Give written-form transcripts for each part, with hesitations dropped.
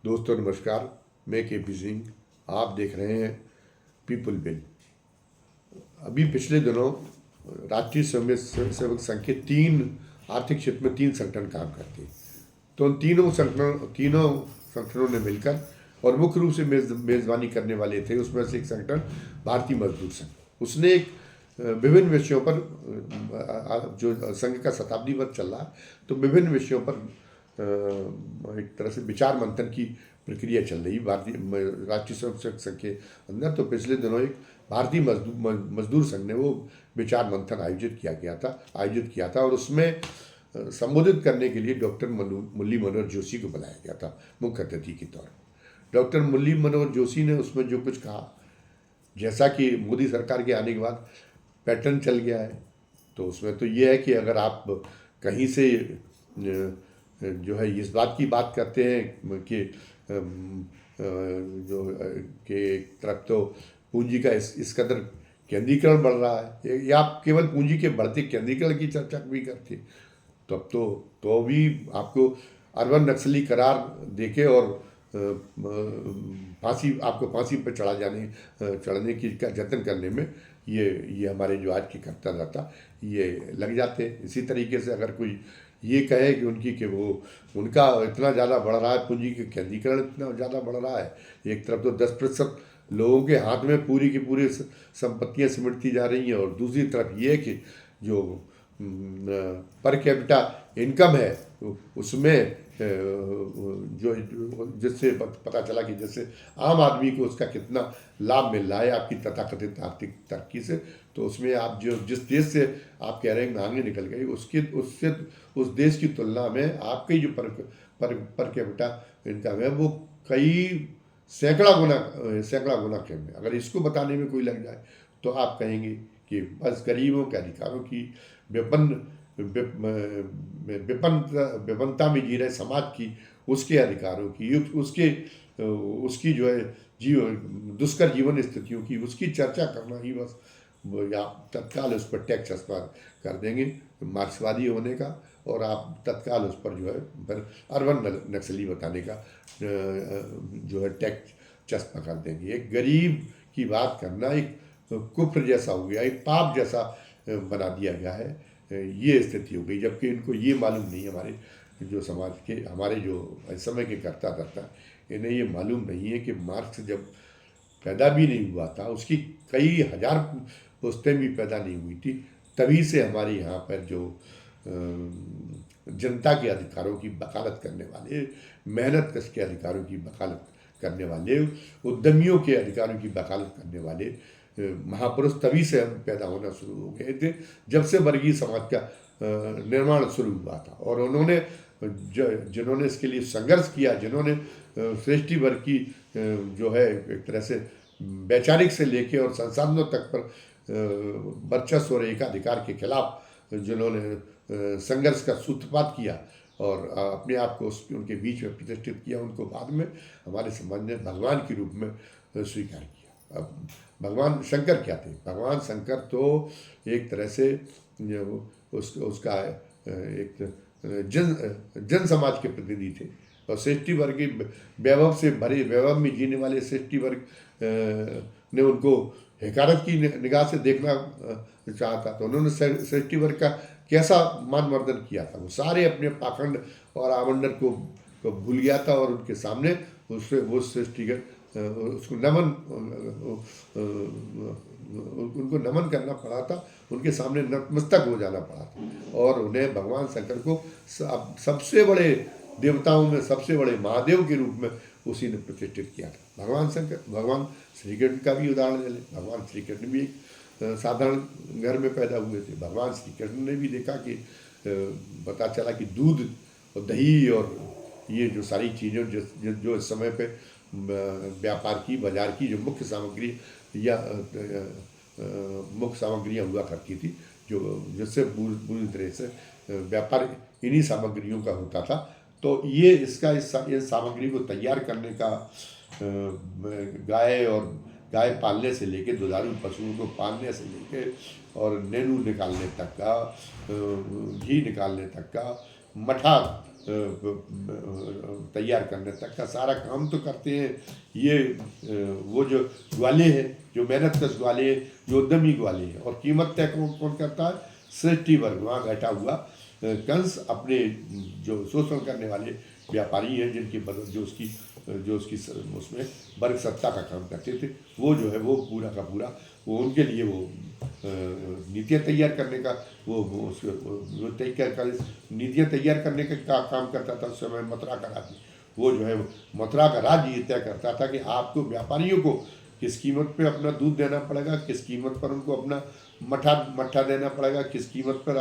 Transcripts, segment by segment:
दोस्तों नमस्कार। मैं के पी सिंह। आप देख रहे हैं पीपल बिल। अभी पिछले दिनों राष्ट्रीय स्वयंसेवक संघ के तीन आर्थिक क्षेत्र में तीन संगठन काम करते हैं। तो उन तीनों संगठनों ने मिलकर और मुख्य रूप से मेजबानी करने वाले थे। उसमें से एक संगठन भारतीय मजदूर संघ, उसने एक विभिन्न विषयों पर जो संघ का शताब्दी वर्ष चल रहा है, तो विभिन्न विषयों पर एक तरह से विचार मंथन की प्रक्रिया चल रही भारतीय राष्ट्रीय स्वयंसेवक संघ के अंदर। तो पिछले दिनों एक भारतीय मजदूर संघ ने वो विचार मंथन आयोजित किया था और उसमें संबोधित करने के लिए डॉक्टर मुरली मनोहर जोशी को बुलाया गया था मुख्य अतिथि के तौर पर। डॉक्टर मुरली मनोहर जोशी ने उसमें जो कुछ कहा, जैसा कि मोदी सरकार के आने के बाद पैटर्न चल गया है, तो उसमें तो ये है कि अगर आप कहीं से जो है इस बात की बात करते हैं कि जो कि एक तरफ तो पूंजी का इस कदर केंद्रीकरण बढ़ रहा है, या आप केवल पूंजी के बढ़ते केंद्रीकरण की चर्चा भी करते, तब तो भी आपको अर्बन नक्सली करार देके और फांसी पर चढ़ने की का जतन करने में ये हमारे जो आज के कर्ता ये लग जाते हैं। इसी तरीके से अगर कोई ये कहे कि उनका इतना ज़्यादा बढ़ रहा है, पूंजी के केंद्रीकरण इतना ज़्यादा बढ़ रहा है, एक तरफ तो 10% लोगों के हाथ में पूरी की पूरी संपत्तियां सिमटती जा रही हैं, और दूसरी तरफ ये कि जो पर कैपिटा इनकम है उसमें जो जिससे पता चला कि जैसे आम आदमी को उसका कितना लाभ मिल रहा है आपकी तथाकथित आर्थिक तरक्की से, तो उसमें आप जिस देश से आप कह रहे हैं आगे निकल गए, उससे उस देश की तुलना में आपकी जो पर कैपिटा इनकम है वो कई सैकड़ा गुना कम है। अगर इसको बताने में कोई लग जाए तो आप कहेंगे कि बस गरीबों के अधिकारों की विपन्नता में जी रहे समाज की, उसके अधिकारों की, उसकी जो है दुष्कर जीवन स्थितियों की, उसकी चर्चा करना ही बस, या तत्काल उस पर टैक्स अस्पर कर देंगे मार्क्सवादी होने का, और आप तत्काल उस पर जो है फिर अर्बन नक्सली बताने का जो है टैक्स चस्पा कर देंगे। एक गरीब की बात करना एक कुफ्र जैसा हो गया, एक पाप जैसा बना दिया गया है। ये स्थिति हो गई, जबकि इनको ये मालूम नहीं, हमारे जो समाज के हमारे जो समय के कर्ता इन्हें ये मालूम नहीं है कि मार्क्स जब पैदा भी नहीं हुआ था, उसकी कई हजार पुस्तें भी पैदा नहीं हुई थी, तभी से हमारे यहाँ पर जो जनता के अधिकारों की वकालत करने वाले, मेहनत कश के अधिकारों की वकालत करने वाले, उद्यमियों के अधिकारों की वकालत करने वाले महापुरुष तभी से हम पैदा होना शुरू हो गए थे, जब से वर्गीय समाज का निर्माण शुरू हुआ था। और उन्होंने जिन्होंने इसके लिए संघर्ष किया, जिन्होंने श्रेष्ठी वर्ग की जो है एक तरह से वैचारिक से लेके और संसाधनों तक पर वर्चस्व और एकाधिकार के खिलाफ जिन्होंने संघर्ष का सूत्रपात किया और अपने आप को उनके बीच में प्रतिष्ठित किया, उनको बाद में हमारे समाज ने भगवान के रूप में स्वीकार किया। अब भगवान शंकर क्या थे? भगवान शंकर तो एक तरह से उसका एक जन समाज के प्रतिनिधि थे, और श्रेष्ठी वर्ग की वैभव से भरे, वैभव में जीने वाले श्रेष्ठी वर्ग ने उनको हिकारत की निगाह से देखना चाहा था। तो उन्होंने श्रेष्ठी वर्ग का कैसा मानवर्धन किया था? वो सारे अपने पाखंड और आवंडर को भूल गया था, और उनके सामने वो श्रेष्ठीगत उसको उनको नमन करना पड़ा था, उनके सामने नतमस्तक हो जाना पड़ा था। और उन्हें भगवान शंकर को सबसे बड़े देवताओं में सबसे बड़े महादेव के रूप में उसी ने प्रतिष्ठित किया था। भगवान श्री कृष्ण का भी उदाहरण ले लें। भगवान श्री कृष्ण भी एक साधारण घर में पैदा हुए थे। भगवान श्री कृष्ण ने भी देखा कि पता चला कि दूध और दही और ये जो सारी चीज़ें जो इस समय पे व्यापार की, बाजार की जो मुख्य सामग्रियाँ हुआ करती थी, जो जिससे पूरी तरह से व्यापार इन्हीं सामग्रियों का होता था। तो ये इस सामग्री को तैयार करने का गाय पालने से लेके, दुधारू पशुओं को पालने से लेके और नेनू निकालने तक का, घी निकालने तक का, मठा तैयार करने तक का सारा काम तो करते हैं ये वो जो ग्वाले हैं, जो मेहनत कश ग्वाले हैं, जो उद्यमी ग्वाले हैं। और कीमत तय कौन कौन करता है? श्रेष्ठी वर्ग, वहाँ बैठा हुआ कंस अपने जो शोषण करने वाले व्यापारी हैं, जिनकी जो उसकी उसमें वर्ग सत्ता का काम करते थे, वो जो है वो पूरा का पूरा वो उनके लिए वो नीतियाँ तैयार करने का नीतियाँ तैयार करने का काम करता था। उस समय मथुरा का राज्य, वो जो है मथुरा का राज्य ये तय करता था कि आपको व्यापारियों को किस कीमत पे अपना दूध देना पड़ेगा, किस कीमत पर उनको अपना मट्ठा देना पड़ेगा, किस कीमत पर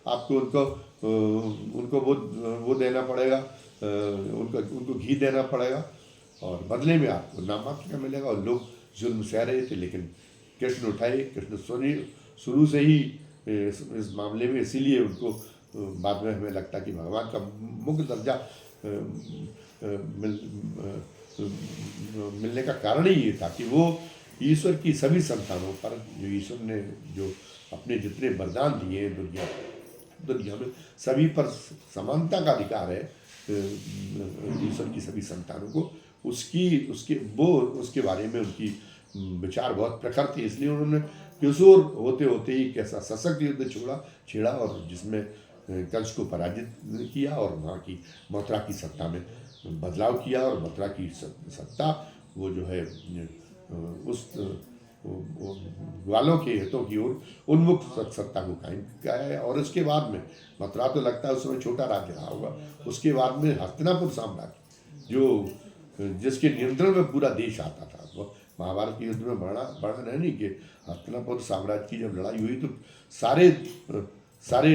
आपको उनको वो देना पड़ेगा, उनको घी देना पड़ेगा, और बदले में आपको नामात्र का मिलेगा। और लोग जुल्म सह रहे थे, लेकिन कृष्ण उठाए। कृष्ण शुरू से ही इस मामले में, इसीलिए उनको बाद में हमें लगता कि भगवान का मुख्य दर्जा मिलने का कारण ही ये था कि वो ईश्वर की सभी संतानों पर, जो ईश्वर ने जो अपने जितने वरदान दिए हैं दुनिया में, सभी पर समानता का अधिकार है ईश्वर की सभी संतानों को। उसके बारे में उनकी विचार बहुत प्रखर थे। इसलिए उन्होंने किशोर होते होते ही कैसा सशक्त युद्ध छेड़ा और जिसमें कंस को पराजित किया और वहाँ की मथुरा की सत्ता में बदलाव किया। और मथुरा की सत्ता वो जो है उस ग्वालों के हितों की ओर उन्मुख सत्ता को कायम किया है। और उसके बाद में मथुरा तो लगता है उस समय छोटा राज्य रहा होगा, उसके बाद में हस्तिनापुर साम्राज्य जो जिसके नियंत्रण में पूरा देश आता था। वो महाभारत के युद्ध में वर्णन है नहीं कि हस्तिनापुर साम्राज्य की जब लड़ाई हुई तो सारे सारे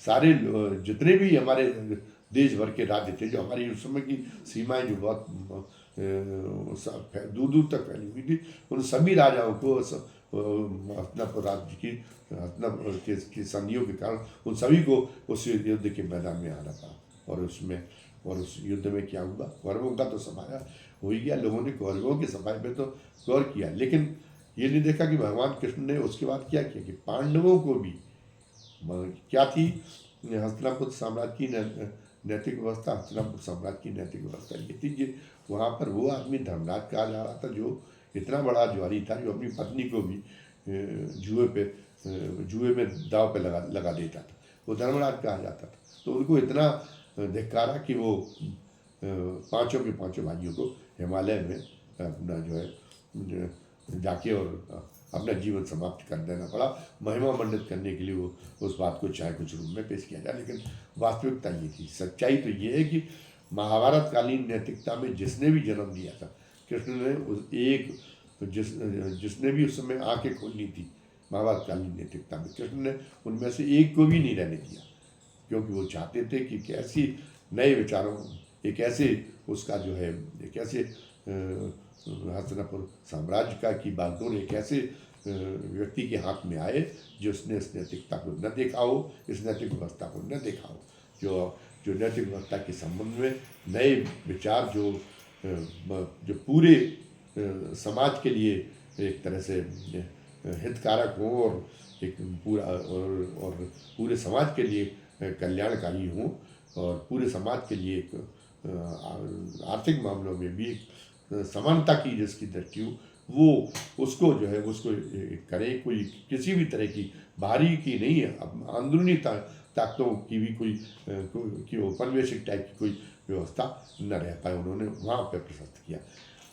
सारे जितने भी हमारे देश भर के राज्य थे, जो हमारी उस समय की सीमाएं जो बहुत दूर दूर तक फैली हुई थी, उन सभी राजाओं को हस्तिनापुर राज्य हस्तिनापुर की संधियों के कारण उन सभी को उस युद्ध के मैदान में आना पड़ा। और उस युद्ध में क्या हुआ? कौरवों का तो सफाया हो ही गया, लोगों ने कौरवों की सफाई पे तो गौर किया, लेकिन ये नहीं देखा कि भगवान कृष्ण ने उसके बाद क्या किया कि पांडवों को भी क्या थी हस्तिनापुर साम्राज्य की नैतिक व्यवस्था। हस्तिनापुर साम्राज्य की नैतिक व्यवस्था ये थी कि वहाँ पर वो आदमी धर्मराज कहा जा रहा था जो इतना बड़ा जुआरी था, जो अपनी पत्नी को भी जुए में दाव पे लगा देता था, वो धर्मराज कहा जाता था। तो उनको इतना धिक्कारा कि वो पांचों के पांचों भाइयों को हिमालय में अपना जो है जाके और अपना जीवन समाप्त कर देना पड़ा। महिमा मंडित करने के लिए वो उस बात को चाहे कुछ रूप में पेश किया जाए, लेकिन वास्तविकता ये थी। सच्चाई तो ये है कि महाभारत कालीन नैतिकता में जिसने भी जन्म दिया था कृष्ण ने, जिसने भी उस समय आंखें खोलनी थी महाभारत कालीन नैतिकता में, कृष्ण ने उनमें से एक को भी नहीं रहने दिया, क्योंकि वो चाहते थे कि कैसी नए विचारों, एक ऐसे उसका जो है एक ऐसे हस्तिनापुर साम्राज्य का की बागडोर एक ऐसे व्यक्ति के हाथ में आए जिसने इस नैतिकता को न देखा हो, इस नैतिक व्यवस्था को न देखा हो, जो नैतिक व्यवस्था के संबंध में नए विचार जो पूरे समाज के लिए एक तरह से हितकारक हो और एक पूरा और पूरे समाज के लिए कल्याणकारी हों और पूरे समाज के लिए एक आर्थिक मामलों में भी एक समानता की जिसकी दृष्टि हो, वो उसको जो है उसको करे। कोई किसी भी तरह की बाहरी की नहीं है, अंदरूनी ताकतों की भी कोई औपनिवेशिक टाइप की कोई व्यवस्था न रह पाए। उन्होंने वहाँ पर प्रशस्त किया।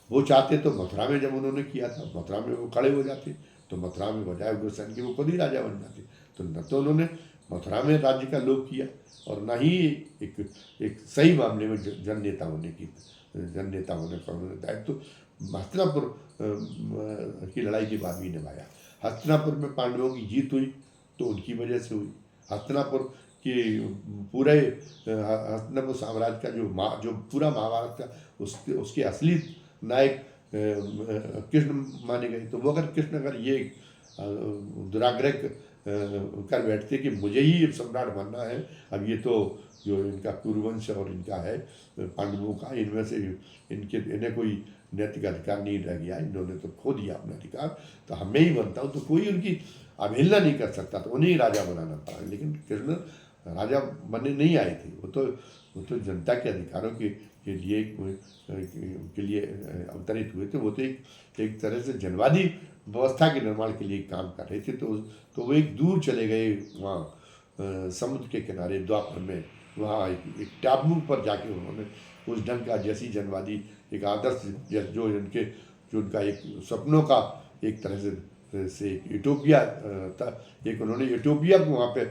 वो चाहते तो मथुरा में जब उन्होंने किया था, मथुरा में वो खड़े हो जाते, तो मथुरा में बजाय उग्रसेन के वो खुद ही राजा बन जाते। तो न तो उन्होंने मथुरा में राज्य का लोभ किया और न ही एक सही मामले में जन नेता होने का उन्होंने दायित्व हस्तिनापुर की लड़ाई के बाद भी निभाया। हस्तिनापुर में पांडवों की जीत हुई तो उनकी वजह से हुई। हस्तिनापुर के पूरे हस्तिनापुर साम्राज्य का जो पूरा महाभारत का उसके असली नायक कृष्ण माने गए। तो वो अगर ये दुराग्रह कर बैठते कि मुझे ही सम्राट बनना है, अब ये तो जो इनका पूर्ववंश और इनका है पांडवों का, इनमें से इन्हें कोई नैतिक अधिकार नहीं रह गया, इन्होंने तो खो दिया अपना अधिकार, तो हमें ही बनता हूँ, तो कोई उनकी अवहेलना नहीं कर सकता, तो उन्हें ही राजा बनाना पड़ा। लेकिन कृष्ण राजा बनने नहीं आए थे, वो तो वो तो जनता के अधिकारों के लिए अवतरित हुए थे। वो तो एक तरह से जनवादी व्यवस्था के निर्माण के लिए काम कर रहे थे। तो वो एक दूर चले गए वहाँ समुद्र के किनारे द्वापर में, वहाँ एक टापू पर जाके उन्होंने उस ढंग का जैसी जनवादी एक आदर्श जो उनका एक सपनों का एक तरह से एक यूटोपिया था, एक उन्होंने यूटोपिया को वहाँ पे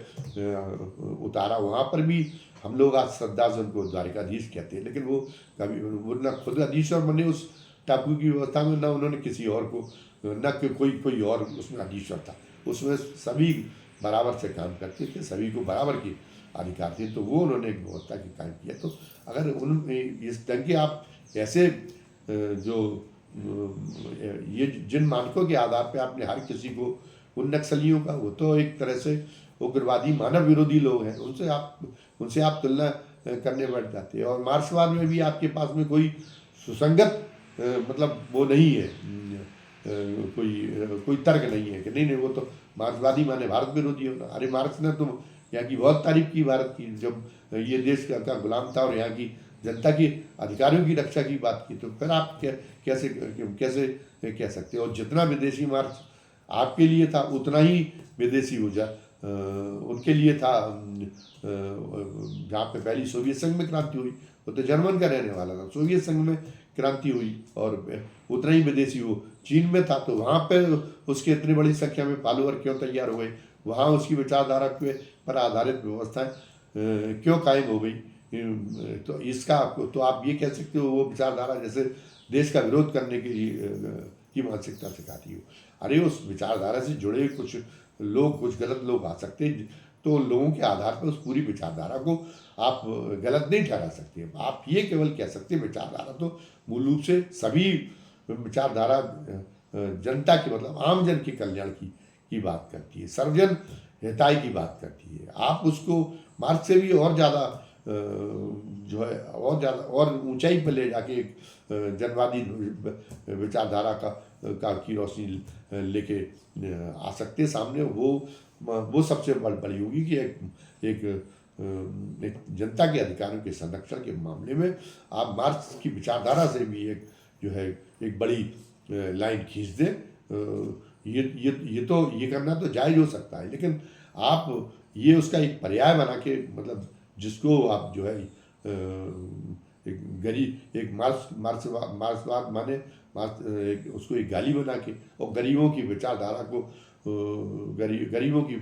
उतारा। वहाँ पर भी हम लोग आज श्रद्धा से उनको द्वारिकाधीश कहते हैं, लेकिन वो कभी वो न खुद अधीश्वर बने उस टापू की व्यवस्था में, न उन्होंने किसी और को, न कोई और उसमें अधीश्वर था। उसमें सभी बराबर से काम करते थे, सभी को बराबर की अधिकार थे। तो वो उन्होंने एक व्यवस्था की कायम किया। तो अगर इस ढंग के आप ऐसे जो ये जिन मानकों के आधार पे आपने हर किसी को, उन नक्सलियों का, वो तो एक तरह से उग्रवादी मानव विरोधी लोग हैं, उनसे आप तुलना करने बैठ जाते हैं। और मार्क्सवाद में भी आपके पास में कोई सुसंगत मतलब वो नहीं है, कोई तर्क नहीं है कि नहीं वो तो मार्क्सवादी माने भारत विरोधी होना। अरे मार्क्स ने तो यहाँ की बहुत तारीफ की, भारत की, जब ये देश का गुलाम था और यहाँ की जनता की अधिकारियों की रक्षा की बात की। तो फिर आप कैसे कह सकते हो? और जितना विदेशी मार्क्स आपके लिए था उतना ही विदेशी ऊर्जा उनके लिए था। जहाँ पे पहली सोवियत संघ में क्रांति हुई, वो तो जर्मन का रहने वाला था, सोवियत संघ में क्रांति हुई, और उतना ही विदेशी वो चीन में था। तो वहाँ पे उसके इतनी बड़ी संख्या में फॉलोअर क्यों तैयार हुए? वहाँ उसकी विचारधारा पर आधारित व्यवस्थाएं क्यों कायम हो गई? तो इसका तो आप ये कह सकते हो वो विचारधारा जैसे देश का विरोध करने के लिए की मानसिकता सिखाती हो। अरे उस विचारधारा से जुड़े कुछ गलत लोग आ सकते हैं, तो लोगों के आधार पर उस पूरी विचारधारा को आप गलत नहीं ठहरा सकते। आप ये केवल कह सकते हैं विचारधारा तो मूल रूप से सभी विचारधारा जनता की, मतलब आम जन के कल्याण की बात करती है, सर्वजन हिताय की बात करती है। आप उसको मार्क्स से भी और ज़्यादा जो है और ज़्यादा और ऊंचाई पर ले जाके एक जनवादी विचारधारा की रोशनी लेके आ सकते सामने। वो सबसे बड़ी होगी कि एक जनता के अधिकारों के संरक्षण के मामले में आप मार्क्स की विचारधारा से भी जो है एक बड़ी लाइन खींच दें। ये करना तो जायज़ हो सकता है, लेकिन आप ये उसका एक पर्याय बना के, मतलब जिसको आप जो है एक मार्क्सवाद माने उसको एक गाली बना के और गरीबों की विचारधारा को गरीबों की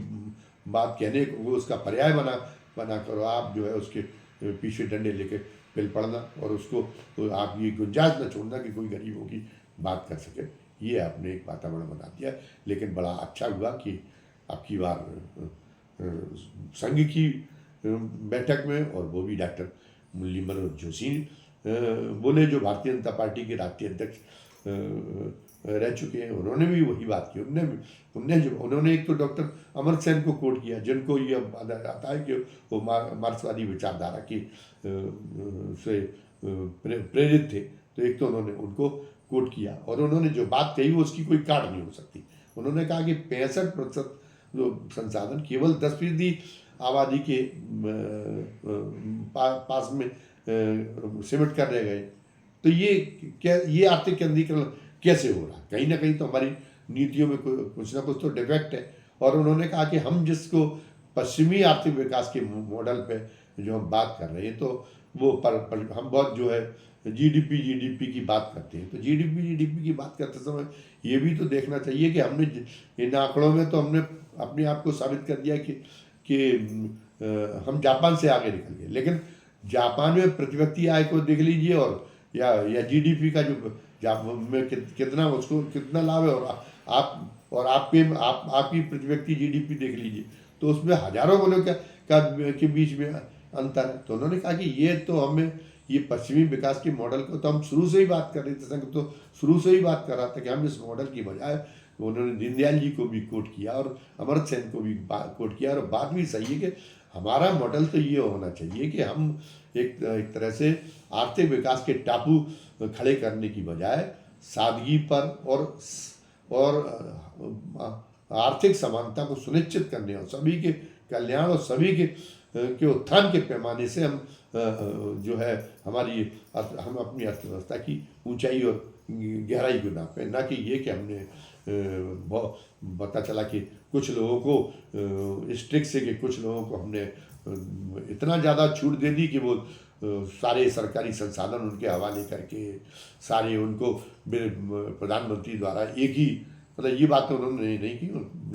बात कहने को वो उसका पर्याय बना कर आप जो है उसके पीछे डंडे लेके पिल पड़ना, और उसको आप ये गुंजाइश न छोड़ना कि कोई गरीबों की बात कर सके। ये आपने एक वातावरण बना दिया। लेकिन बड़ा अच्छा हुआ कि आपकी बार संघ की बैठक में, और वो भी डॉक्टर मुरली मनोहर जोशी बोले, जो भारतीय जनता पार्टी के राष्ट्रीय अध्यक्ष रह चुके हैं, उन्होंने भी वही बात की। उन्होंने एक तो डॉक्टर अमर सेन को कोट किया, जिनको ये आता है कि वो मार्क्सवादी विचारधारा की से प्रेरित थे। तो एक तो उन्होंने उनको कोट किया, और उन्होंने जो बात कही वो उसकी कोई काट नहीं हो सकती। उन्होंने कहा कि 65% जो संसाधन केवल 10% आबादी के पास में सिमट कर रह गए। तो ये आर्थिक केंद्रीकरण कैसे हो रहा? कहीं ना कहीं तो हमारी नीतियों में कुछ ना कुछ तो डिफेक्ट है। और उन्होंने कहा कि हम जिसको पश्चिमी आर्थिक विकास के मॉडल पे जो हम बात कर रहे हैं, तो वो हम बहुत जो है जीडीपी की बात करते हैं। तो जीडीपी की बात करते समय ये भी तो देखना चाहिए कि हमने इन आंकड़ों में तो हमने अपने आप को साबित कर दिया कि हम जापान से आगे निकल गए। लेकिन जापान में प्रति व्यक्ति आय को देख लीजिए, और या जीडीपी का जो जापान में कितना उसको कितना लाभ है, और आपकी प्रति व्यक्ति जीडीपी देख लीजिए, तो उसमें हजारों गुणों के बीच में अंतर है। तो उन्होंने कहा कि ये तो हमें ये पश्चिमी विकास के मॉडल को तो हम शुरू से ही बात कर रहे थे, संघ तो शुरू से ही बात कर रहा था कि हम इस मॉडल की बजाय, उन्होंने दीनदयाल जी को भी कोट किया और अमर्त्य सेन को भी कोट किया। और बात भी सही है कि हमारा मॉडल तो ये होना चाहिए कि हम एक तरह से आर्थिक विकास के टापू खड़े करने की बजाय सादगी पर और आर्थिक समानता को सुनिश्चित करने और सभी के कल्याण और सभी के उत्थान के पैमाने से हम जो है हमारी हम अपनी अर्थव्यवस्था की ऊंचाई और गहराई को नापें, ना कि ये कि हमने बहुत पता चला कि कुछ लोगों को इस ट्रिक से कि कुछ लोगों को हमने इतना ज़्यादा छूट दे दी कि वो सारे सरकारी संसाधन उनके हवाले करके सारे उनको प्रधानमंत्री द्वारा एक ही, मतलब ये बात तो उन्होंने नहीं की,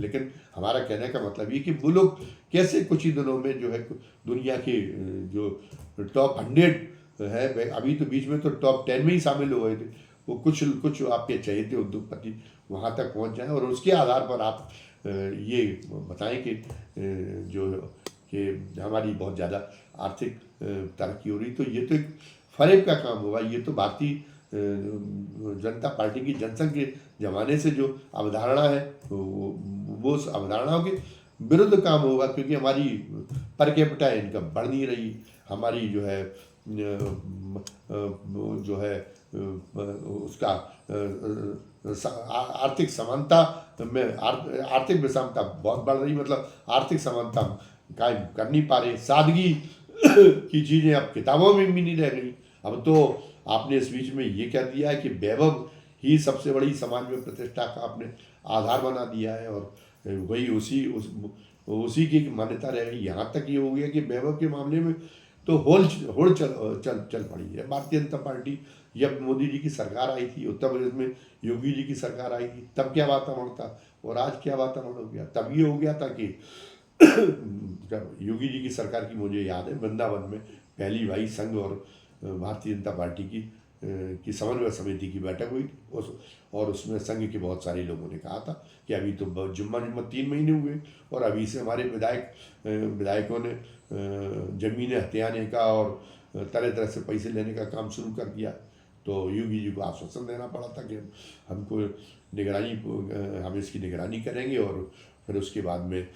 लेकिन हमारा कहने का मतलब ये कि वो लोग कैसे कुछ ही दिनों में जो है दुनिया के जो टॉप 100 है, अभी तो बीच में तो टॉप 10 में ही शामिल हो गए थे, वो कुछ कुछ आपके चहेते उद्योगपति वहाँ तक पहुँच जाएं और उसके आधार पर आप ये बताएं कि जो कि हमारी बहुत ज़्यादा आर्थिक तरक्की हो रही, तो ये तो एक फरेब का काम होगा। ये तो भारतीय जनता पार्टी की जनसंघ के ज़माने से जो अवधारणा है वो उस अवधारणाओं के विरुद्ध काम होगा, क्योंकि हमारी पर कैपिटा इनकम बढ़ नहीं रही, हमारी जो है उसका आर्थिक समानता में आर्थिक विषमता बहुत बढ़ रही, मतलब आर्थिक समानता कायम कर नहीं पा रहे, सादगी की चीज़ें अब किताबों में भी नहीं रह गई। अब तो आपने इस बीच में ये कह दिया है कि वैभव ही सबसे बड़ी समाज में प्रतिष्ठा का आपने आधार बना दिया है, और वही उसी की मान्यता रह गई। यहाँ तक ये हो गया कि वैभव के मामले में तो होड़ चल पड़ी है भारतीय जनता पार्टी। जब मोदी जी की सरकार आई थी, उत्तर प्रदेश में योगी जी की सरकार आई थी, तब क्या वातावरण था और आज क्या वातावरण हो गया। तब ये हो गया था कि जब योगी जी की सरकार की, मुझे याद है, वृंदावन में पहली बाई संघ और भारतीय जनता पार्टी की समन्वय समिति की बैठक हुई थी, और उसमें संघ के बहुत सारे लोगों ने कहा था कि अभी तो जुम्मा 3 महीने हुए और अभी से हमारे विधायकों ने जमीनें हथियाने का और तरह तरह से पैसे लेने का काम शुरू कर दिया। तो योगी जी को आश्वासन देना पड़ा था कि हमको निगरानी, हम इसकी निगरानी करेंगे, और फिर उसके बाद में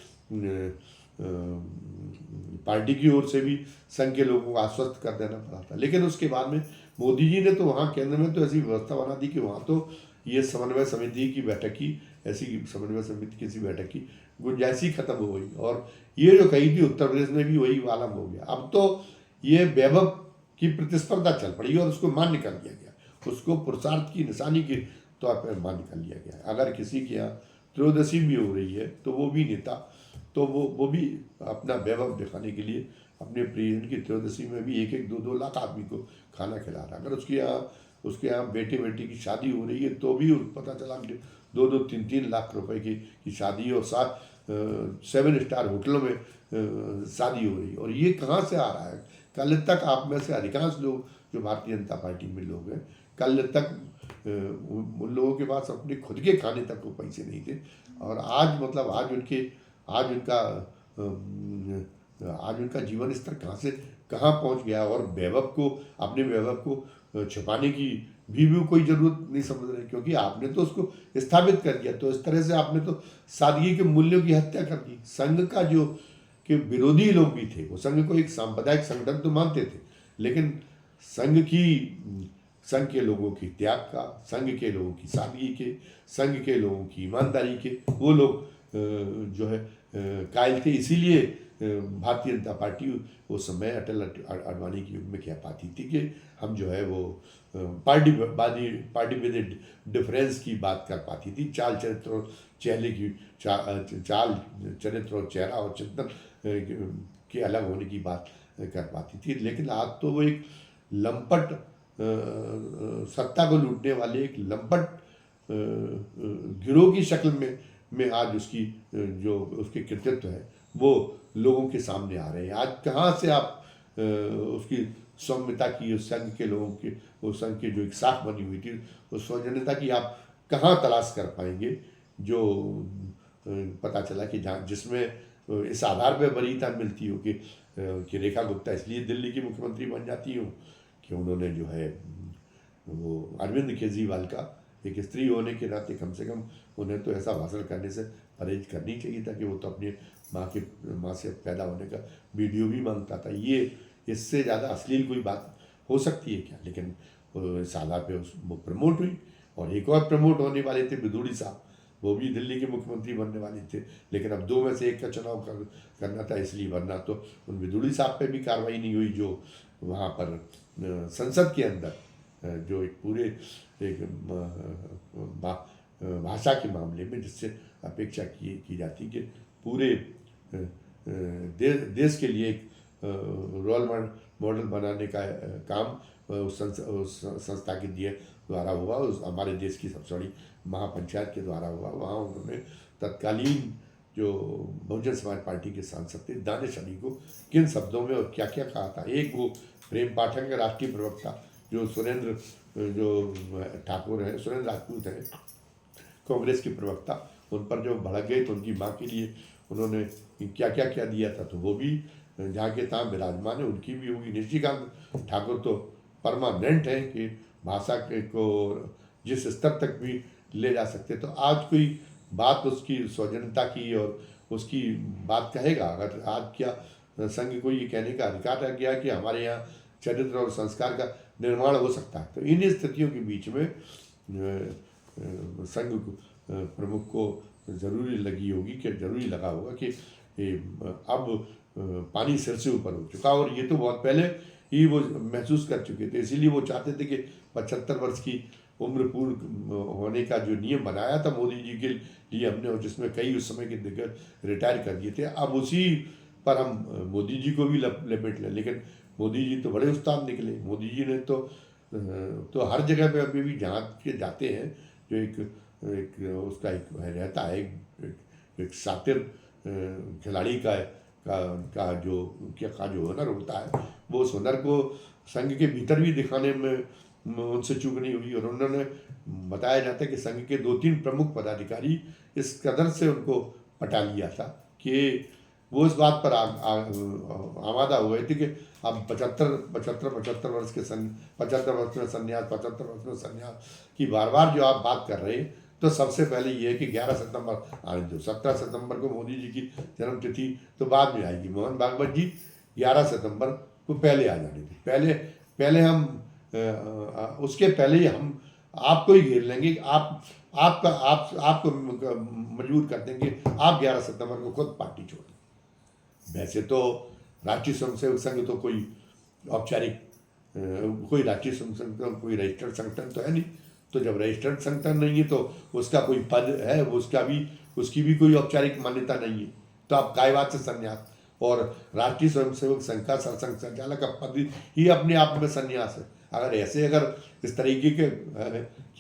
पार्टी की ओर से भी संघ के लोगों को आश्वस्त कर देना पड़ा था। लेकिन उसके बाद में मोदी जी ने तो वहाँ केंद्र में तो ऐसी व्यवस्था बना दी कि वहाँ तो ये समन्वय समिति की बैठक की, ऐसी समन्वय समिति किसी बैठक की गुंजाइश ही खत्म हो गई, और ये जो कही थी उत्तर प्रदेश में भी वही वालम हो गया। अब तो ये वैभव की प्रतिस्पर्धा चल पड़ी और उसको मान्य कर दिया गया, उसको पुरुषार्थ की निशानी के तौर पर मान्य कर लिया गया। अगर किसी के यहाँ त्रयोदशी भी हो रही है तो वो भी नेता, तो वो भी अपना वैभव दिखाने के लिए अपने प्रियजन की त्रयोदशी में भी 1-2 लाख आदमी को खाना खिला रहा है। अगर उसके यहाँ बेटे बेटी की शादी हो रही है तो भी पता चला कि 2-3 लाख रुपए की शादी, और 7 स्टार होटलों में शादी हो रही है। और ये कहाँ से आ रहा है? कल तक आप में से अधिकांश लोग जो भारतीय जनता पार्टी में लोग हैं, कल तक उन लोगों के पास अपने खुद के खाने तक को पैसे नहीं थे, और आज मतलब आज उनका जीवन स्तर कहाँ से कहाँ पहुँच गया, और अपने वैभव को छुपाने की भी कोई ज़रूरत नहीं समझ रहे, क्योंकि आपने तो उसको स्थापित कर दिया। तो इस तरह से आपने तो सादगी के मूल्यों की हत्या कर दी। संघ का जो कि विरोधी लोग भी थे, वो संघ को एक सांप्रदायिक संगठन तो मानते थे, लेकिन संघ के लोगों की त्याग का, संघ के लोगों की सादगी के, संघ के लोगों की ईमानदारी के वो लोग जो है कायल थे। इसीलिए भारतीय जनता पार्टी उस समय अटल अडवाणी के युग में कह पाती थी कि हम जो है वो पार्टी विद डिफरेंस की बात कर पाती थी, चाल चरित्र और चेहरे की चाल चरित्र और चेहरा और चिंतन के अलग होने की बात कर पाती थी। लेकिन आज तो वो एक लंपट सत्ता को लूटने वाले एक लंपट गिरोह की शक्ल में आज उसकी जो उसके कृतित्व है वो लोगों के सामने आ रहे हैं। आज कहाँ से आप उसकी सौम्यता की, उस संघ के लोगों की, उस संघ की जो एक साख बनी हुई थी, उस सौजन्यता की आप कहाँ तलाश कर पाएंगे, जो पता चला कि जिसमें इस आधार पर वरीयता मिलती हो कि रेखा गुप्ता इसलिए दिल्ली की मुख्यमंत्री बन जाती हो कि उन्होंने जो है वो अरविंद केजरीवाल का एक स्त्री होने के नाते कम से कम उन्हें तो ऐसा भाषण करने से परहेज करनी चाहिए था कि वो तो अपनी माँ से पैदा होने का वीडियो भी मांगता था। ये इससे ज़्यादा अश्लील कोई बात हो सकती है क्या? लेकिन इस आधार पे वो प्रमोट हुई, और एक और प्रमोट होने वाले थे विदुड़ी साहब, वो भी दिल्ली के मुख्यमंत्री बनने वाले थे, लेकिन अब 2 में से एक का चुनाव करना था, इसलिए, वरना तो उन विदुड़ी साहब पे भी कार्रवाई नहीं हुई जो वहाँ पर संसद के अंदर जो एक पूरे एक भाषा के मामले में जिससे अपेक्षा की जाती कि पूरे देश के लिए एक रोल मॉडल बनाने का काम उस संस्था के द्वारा हुआ, उस हमारे देश की सबसे बड़ी महापंचायत के द्वारा हुआ। वहाँ उन्होंने तत्कालीन जो बहुजन समाज पार्टी के सांसद थे दानिश अली को किन शब्दों में और क्या क्या कहा था। एक वो प्रेम पाठक के राष्ट्रीय प्रवक्ता जो सुरेंद्र ठाकुर हैं, सुरेंद्र राजपूत हैं, कांग्रेस के प्रवक्ता, उन पर जो भड़क गए तो उनकी मां के लिए उन्होंने क्या क्या क्या दिया था, तो वो भी जहाँ के तहाँ विराजमान है। उनकी भी होगी। निशिकांत ठाकुर तो परमानेंट है कि भाषा के को जिस स्तर तक भी ले जा सकते। तो आज कोई बात उसकी सौजन्यता की और उसकी बात कहेगा, अगर आज क्या संघ को ये कहने का अधिकार रह गया कि हमारे यहाँ चरित्र और संस्कार का निर्माण हो सकता है। तो इन स्थितियों के बीच में संघ प्रमुख को जरूरी लगा होगा कि अब पानी सिर से ऊपर हो चुका, और ये तो बहुत पहले ही वो महसूस कर चुके थे। इसीलिए वो चाहते थे कि 75 वर्ष की उम्र पूर्ण होने का जो नियम बनाया था मोदी जी के लिए हमने, और जिसमें कई उस समय के दिग्गज रिटायर कर दिए थे, अब उसी पर हम मोदी जी को भी लपेट लें। लेकिन मोदी जी तो बड़े उस्ताद निकले। मोदी जी ने तो हर जगह पे अभी भी जहाँ के जाते हैं, जो एक उसका एक रहता है, एक शातिर खिलाड़ी का जो हुनर होता है, वो उस हुनर को संघ के भीतर भी दिखाने में उनसे चूक नहीं हुई। और उन्होंने बताया जाता है कि संघ के 2-3 प्रमुख पदाधिकारी इस कदर से उनको पटा लिया था कि वो इस बात पर आमादा हो गए थे कि अब 75 वर्ष के 75 वर्ष में संन्यास, 75 वर्ष में संन्यास की बार जो आप बात कर रहे हैं, तो सबसे पहले ये है कि 11 सितंबर आने दो। 17 सितंबर को मोदी जी की जन्म तिथि तो बाद में आएगी। मोहन भागवत जी 11 सितंबर को पहले आ जाने थे। पहले हम उसके पहले ही हम आपको ही घेर लेंगे। आपको मजबूर कर देंगे, आप 11 सितंबर को खुद पार्टी छोड़ दें। वैसे तो राष्ट्रीय स्वयंसेवक संघ तो कोई औपचारिक कोई राष्ट्रीय स्वयंसेवक कोई रजिस्टर्ड संगठन तो है नहीं। तो जब रजिस्टर्ड संगठन नहीं है तो उसका कोई पद है, उसकी भी कोई औपचारिक मान्यता नहीं है। तो आप काय बात से संन्यास, और राष्ट्रीय स्वयंसेवक संघ का सरसंघ संचालक का पद ही अपने आप में संन्यास है। अगर इस तरीके की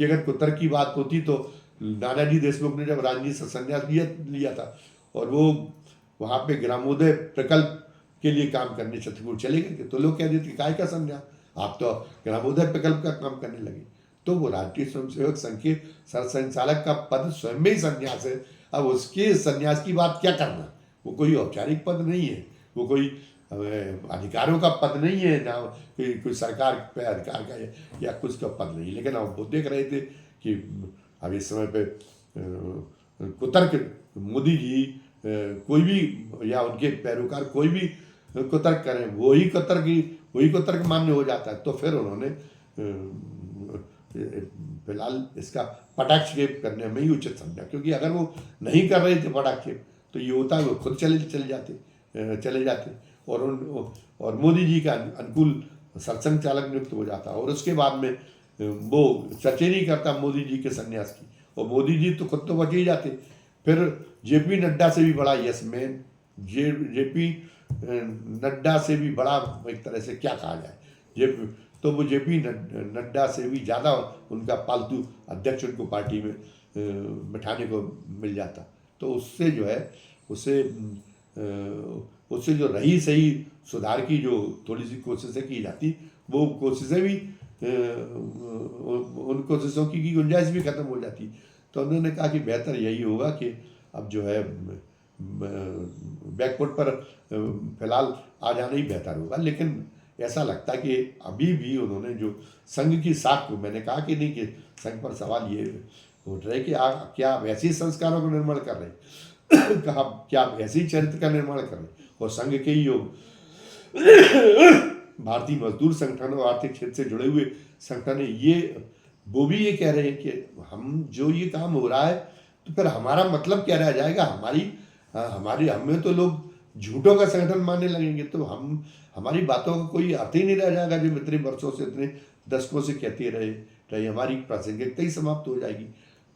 अगर कुतर की बात होती तो नानाजी देशमुख ने जब रांची से संन्यास लिया था और वो वहाँ पे ग्रामोदय प्रकल्प के लिए काम करने छत्तीसगढ़ चले गए थे, तो लोग कह देते काय का संन्यास, आप तो ग्रामोदय प्रकल्प का काम करने लगे। तो वो राष्ट्रीय स्वयंसेवक संघ के सरसंचालक का पद स्वयं में ही संन्यास है। अब उसके संन्यास की बात क्या करना, वो कोई औपचारिक पद नहीं है, वो कोई अधिकारों का पद नहीं है, जहाँ कोई सरकार पे अधिकार का या कुछ का पद नहीं। लेकिन अब वो देख रहे थे कि अब इस समय पे कुतर्क मोदी जी कोई भी या उनके पैरोकार कोई भी कुतर्क करें, वही कुतर्क मान्य हो जाता है। तो फिर उन्होंने फिलहाल इसका पटाक्षेप करने में ही उचित समझा, क्योंकि अगर वो नहीं कर रहे थे पटाक्षेप तो ये होता है वो खुद चले जाते और मोदी जी का अनुकूल सरसंघ चालक नियुक्त हो जाता, और उसके बाद में वो चर्चा नहीं करता मोदी जी के संन्यास की, और मोदी जी तो खुद तो बच ही जाते। फिर जेपी नड्डा से भी बड़ा यस मैन, जेपी नड्डा से भी बड़ा एक तरह से क्या कहा जाए, तो वो जेपी नड्डा से भी ज़्यादा उनका पालतू अध्यक्ष उनको पार्टी में बिठाने को मिल जाता। तो उससे जो है उससे जो रही सही सुधार की जो थोड़ी सी कोशिशें की जाती, वो कोशिशें भी उन कोशिशों की गुंजाइश भी खत्म हो जाती। तो उन्होंने कहा कि बेहतर यही होगा कि अब जो है बैकफुट पर फिलहाल आ जाना ही बेहतर होगा। लेकिन ऐसा लगता है कि अभी भी उन्होंने जो संघ की साख को, मैंने कहा कि नहीं कि संघ पर सवाल ये उठ रहे कि क्या आप ऐसे संस्कारों का निर्माण कर रहे कहा, क्या आप ऐसे ही चरित्र का निर्माण कर रहे, और संघ के ही योग भारतीय मजदूर संगठन और आर्थिक क्षेत्र से जुड़े हुए संगठन है, वो भी ये कह रहे हैं कि हम जो ये काम हो रहा है तो फिर हमारा मतलब क्या रह जाएगा, हमें तो लोग झूठों का संगठन मानने लगेंगे तो हमारी बातों का कोई अर्थ ही नहीं रह जाएगा, जो इतने वर्षों से, इतने दशकों से कहते रहे हमारी प्रासंगिकता ही समाप्त हो जाएगी।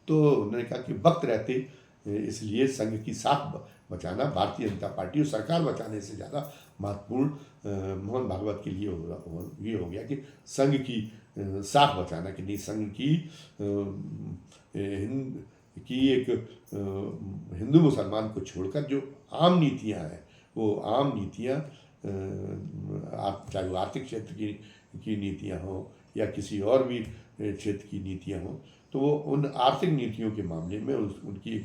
तो उन्होंने कहा कि वक्त रहते इसलिए संघ की साख बचाना भारतीय जनता पार्टी और सरकार बचाने से ज़्यादा महत्वपूर्ण मोहन भागवत के लिए ये हो गया कि संघ की साख बचाना, कि नहीं, संघ की एक हिंदू मुसलमान को छोड़कर जो आम नीतियां हैं, वो आम नीतियां चाहे वो आर्थिक क्षेत्र की नीतियां हों या किसी और भी क्षेत्र की नीतियां हों, तो वो उन आर्थिक नीतियों के मामले में उनकी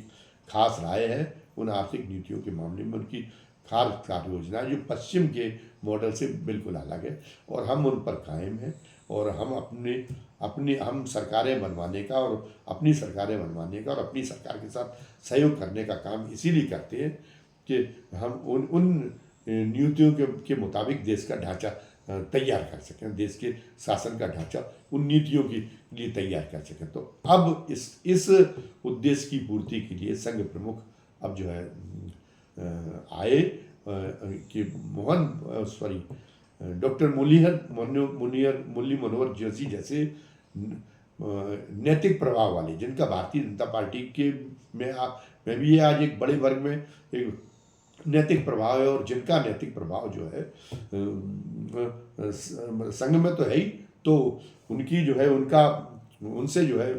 खास राय है। उन आर्थिक नीतियों के मामले में उनकी खास कार्य योजना जो पश्चिम के मॉडल से बिल्कुल अलग है, और हम उन पर कायम हैं। और हम हम सरकारें बनवाने का और अपनी सरकारें बनवाने का और अपनी सरकार के साथ सहयोग करने का काम इसीलिए करते हैं कि हम उन नीतियों के मुताबिक देश का ढांचा तैयार कर सकें, देश के शासन का ढांचा उन नीतियों के लिए तैयार कर सकें। तो अब इस उद्देश्य की पूर्ति के लिए संघ प्रमुख अब जो है आए कि डॉक्टर मुरली मनोहर जोशी जैसे नैतिक प्रभाव वाले, जिनका भारतीय जनता पार्टी के में भी आज एक बड़े वर्ग में एक नैतिक प्रभाव है, और जिनका नैतिक प्रभाव जो है संघ में तो है ही, तो उनकी जो है उनसे जो है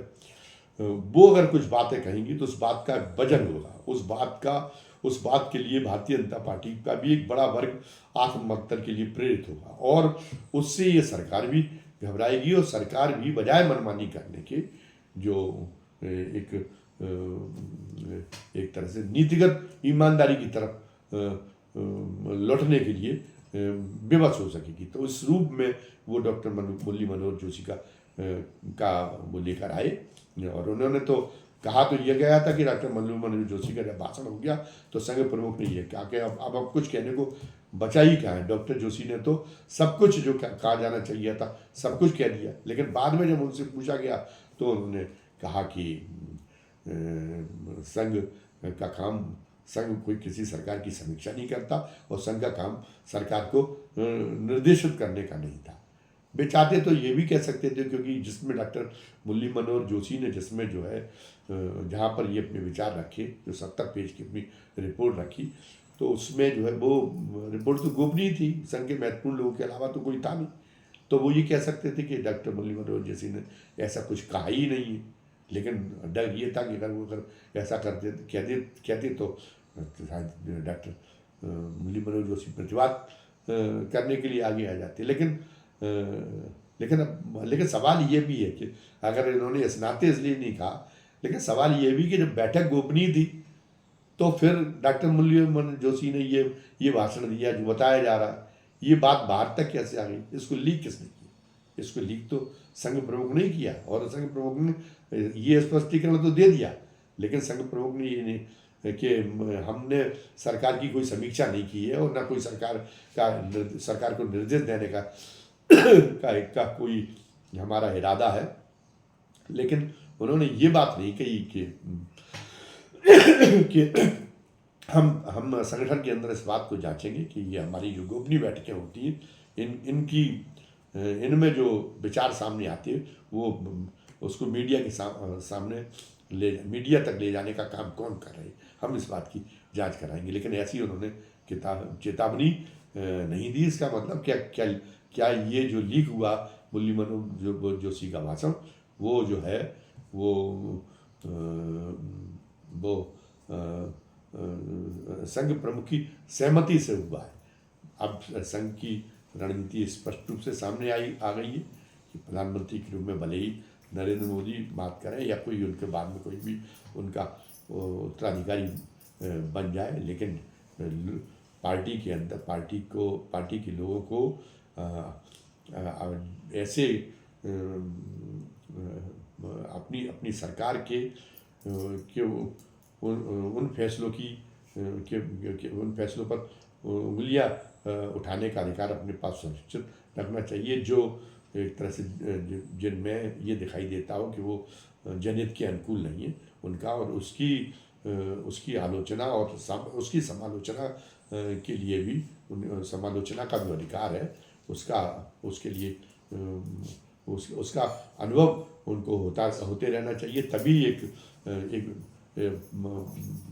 वो अगर कुछ बातें कहेंगी तो उस बात का वजन होगा, उस बात के लिए भारतीय जनता पार्टी का भी एक बड़ा वर्ग आत्ममंथन के लिए प्रेरित होगा, और उससे ये सरकार भी घबराएगी, और सरकार भी बजाय मनमानी करने के जो एक तरह से नीतिगत ईमानदारी की तरफ लौटने के लिए विवश हो सकेगी। तो इस रूप में वो डॉक्टर मुरली मनोहर जोशी का वो लेकर आए, और उन्होंने तो कहा तो ये गया था कि डॉक्टर मुरली मनोहर जोशी का जब भाषण हो गया तो संघ प्रमुख ने ये कहा कि अब कुछ कहने को बचा ही क्या है। डॉक्टर जोशी ने तो सब कुछ जो कहा जाना चाहिए था सब कुछ कह दिया, लेकिन बाद में जब उनसे पूछा गया तो उन्होंने कहा कि संघ कोई किसी सरकार की समीक्षा नहीं करता, और संघ का काम सरकार को निर्देशित करने का नहीं था। वे चाहते तो ये भी कह सकते थे, क्योंकि जिसमें डॉक्टर मुरली मनोहर जोशी ने जिसमें जो है जहाँ पर ये अपने विचार रखे, जो 70 पेज की अपनी रिपोर्ट रखी, तो उसमें जो है वो रिपोर्ट तो गोपनीय थी, संघ के महत्वपूर्ण लोगों के अलावा तो कोई था नहीं। तो वो ये कह सकते थे कि डॉक्टर मुरली मनोहर जोशी ने ऐसा कुछ कहा ही नहीं है, लेकिन डर ये था कि अगर ऐसा कहते तो डॉक्टर मुरली मनोहर जोशी प्रतिवाद करने के लिए आगे आ जाते। लेकिन सवाल ये भी है कि अगर इन्होंने इस नाते इसलिए नहीं कहा, लेकिन सवाल ये भी कि जब बैठक गोपनीय थी तो फिर डॉक्टर मुरली मनोहर जोशी ने ये भाषण दिया जो बताया जा रहा है, ये बात बाहर तक कैसे आ गई? इसको लीक किसने किया? इसको लीक तो संघ प्रमुख ने किया, और संघ प्रमुख ने ये स्पष्टीकरण तो दे दिया, लेकिन संघ प्रमुख ने ये नहीं कि हमने सरकार की कोई समीक्षा नहीं की है, और ना कोई सरकार को निर्देश देने का कोई हमारा इरादा है। लेकिन उन्होंने ये बात नहीं कही कि हम संगठन के अंदर इस बात को जांचेंगे कि ये हमारी जो गोपनीय बैठकें होती हैं, इनमें जो विचार सामने आते हैं वो उसको मीडिया के सामने मीडिया तक ले जाने का काम कौन कर रहे हैं, हम इस बात की जांच कराएंगे। लेकिन ऐसी उन्होंने चेतावनी नहीं दी। इसका मतलब क्या ये जो लीक हुआ मुरली मनोहर जोशी का भाषण, वो जो है वो संघ प्रमुख की सहमति से हुआ है? अब संघ की रणनीति स्पष्ट रूप से सामने आ गई है कि प्रधानमंत्री के रूप में भले ही नरेंद्र मोदी बात करें या कोई उनके बाद में कोई भी उनका उत्तराधिकारी बन जाए, लेकिन पार्टी के अंदर पार्टी के लोगों को ऐसे अपनी सरकार के उन फैसलों पर उंगलियां उठाने का अधिकार अपने पास सुनिश्चित रखना चाहिए, जो एक तरह से जिनमें ये दिखाई देता हो कि वो जनहित के अनुकूल नहीं है उनका, और उसकी आलोचना और उसकी समालोचना के लिए भी समालोचना का जो अधिकार है उसका उसके लिए उसका अनुभव उनको होते रहना चाहिए। तभी एक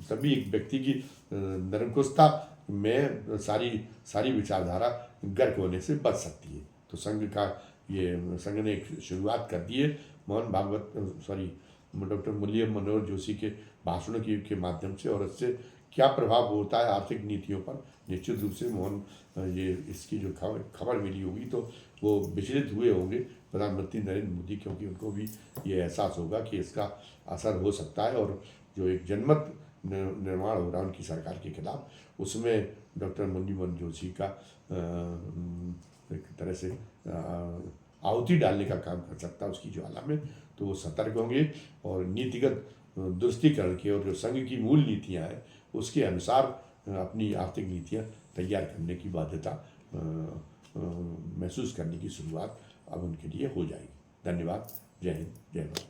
तभी एक व्यक्ति की निरंकुशता में सारी विचारधारा गर्क होने से बच सकती है। तो संघ ने एक शुरुआत कर दी है मोहन भागवत डॉक्टर मुरली मनोहर जोशी के भाषणों के माध्यम से, और इससे क्या प्रभाव होता है आर्थिक नीतियों पर, निश्चित रूप से इसकी जो खबर मिली होगी तो वो विचलित हुए होंगे प्रधानमंत्री नरेंद्र मोदी, क्योंकि उनको भी ये एहसास होगा कि इसका असर हो सकता है। और जो एक जनमत निर्माण हो रहा है उनकी सरकार के खिलाफ, उसमें डॉक्टर मुरली मनोहर जोशी का एक तरह से आहुति डालने का काम कर सकता है उसकी ज्वाला में। तो वो सतर्क होंगे और नीतिगत दुरुस्तीकरण की और जो संघ की मूल नीतियां हैं उसके अनुसार अपनी आर्थिक नीतियां तैयार करने की बाध्यता महसूस करने की शुरुआत अब उनके लिए हो जाएगी। धन्यवाद। जय हिंद, जय भारत।